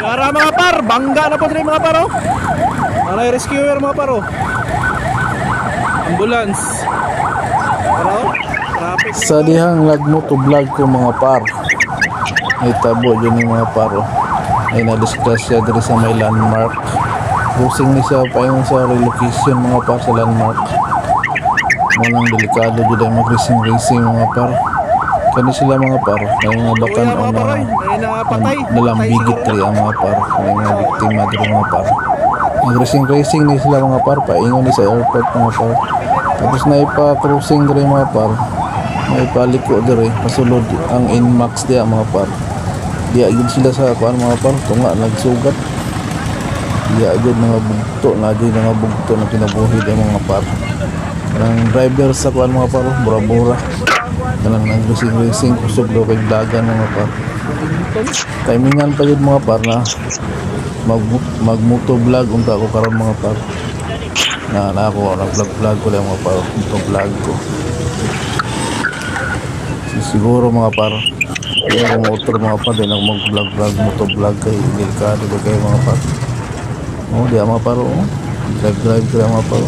Yara mga par, bangga na po rin mga paro. Anay rescuer mga paro. Ambulance. Paro, traffic. Sa dihang nagmotovlog ko mga par, ay tabo yun yung mga paro. Ay na-discuss siya dito sa may landmark. Cruising ni siya paingon sa relocation mga par sa landmark. Walang delikado dito ay mag-racing mga par. Kani sila mga par, may mga bakan o na nalambigit rin ang mga par. May mga biktima dito mga par. Mag-racing ni sila mga par, paingon ni sa airport mga par. Tapos na ipa-cruising rin mga par. May paliko diri, pasulod ang Inmax diya mga par. Diya agad sila sa kuan mga par, tunga nagsugat. Diya agad mga bugto, nadyo mga bugto na kinabuhi diya mga par. Ang driver sa kuan mga par, bura-bura. Kanang nag-racing kusog daw kay dagan mga par. Timingan pa yun mga par na mag-motovlog unta ko karon mga par. Na ako nag-vlog ko lang mga par, motovlog ko. Siguro mga par, yung motor mga par din ako mag-vlog motovlog kay delikado kay mga par. Oh, di mga par, oh. Drive ko lang mga par.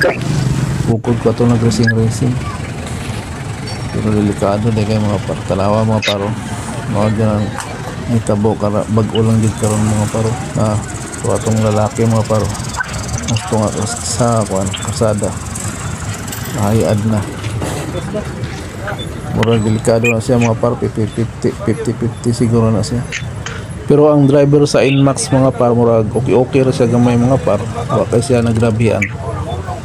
Bukod ko ito nag-racing. Pero delikado din kayo mga par. Talawa mga paro. Mga dyan may tabo. Bag-o lang din karon mga paro. So atong lalaki mga paro. Gusto nga sa kasada. Nahayad na. Murang delikado na siya mga paro. 50-50 siguro na siya. Pero ang driver sa Inmax mga par, murag okay ra siya gamay mga par. Wakay siya nagrabihan.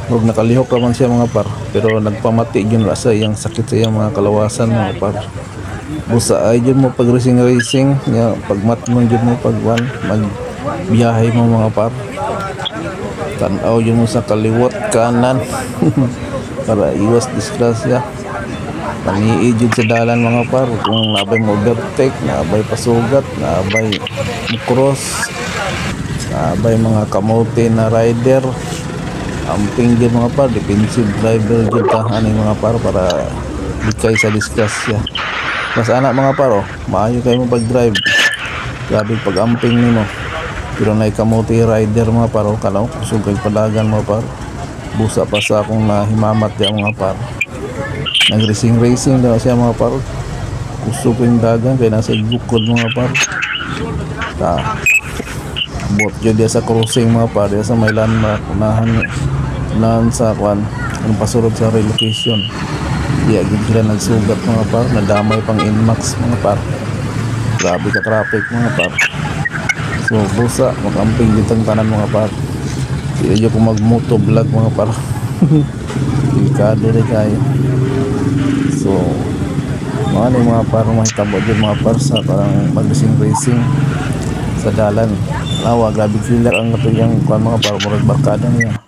Huwag nakalihok naman siya mga par, pero nagpamati yun ra sa iyang sakit sa iyang mga kalawasan mga par. Busa ay yun mo pag racing ya, pagmat mo yun mo pagwan magbiyahe mo mga par. Tanaw yun mo sa kaliwat kanan para iwas disgrasya. Paniid yun sa dalan mga par, kung nabay mo overtake, nabay pasugat, nabay cross, nabay mga kamote na rider. Amping din mga par, defensive driver dyan tahanin mga par para bikay sa disgrasya. Mas anak mga par, oh, maayo kayo mo pag-drive. Grabe pag-amping nimo. Pero na ikamuti rider mga par, oh, kalaw kusugay palagan mga par. Busa pa sa akong nahimamat yan mga par. Nag-racing daw siya mga par. Kusog yung dagan kaya nasa bukod mga par. Bot yun dia sa cruising mga par, dia sa may landmark unahan sa kwan ang pasulod sa relocation. Iya gid sila nagsugat mga par, nadamay pang Inmax mga par. Grabe ka traffic mga par. So busa magamping ditang tanan mga par. Di ko mag-motovlog mga par. Delikado rin kayo. So mga par, mahitabo din mga par sa parang mag-racing sa dalan. Nawa, grabe killer ang katuyang kuan mga par, murag barkada niya.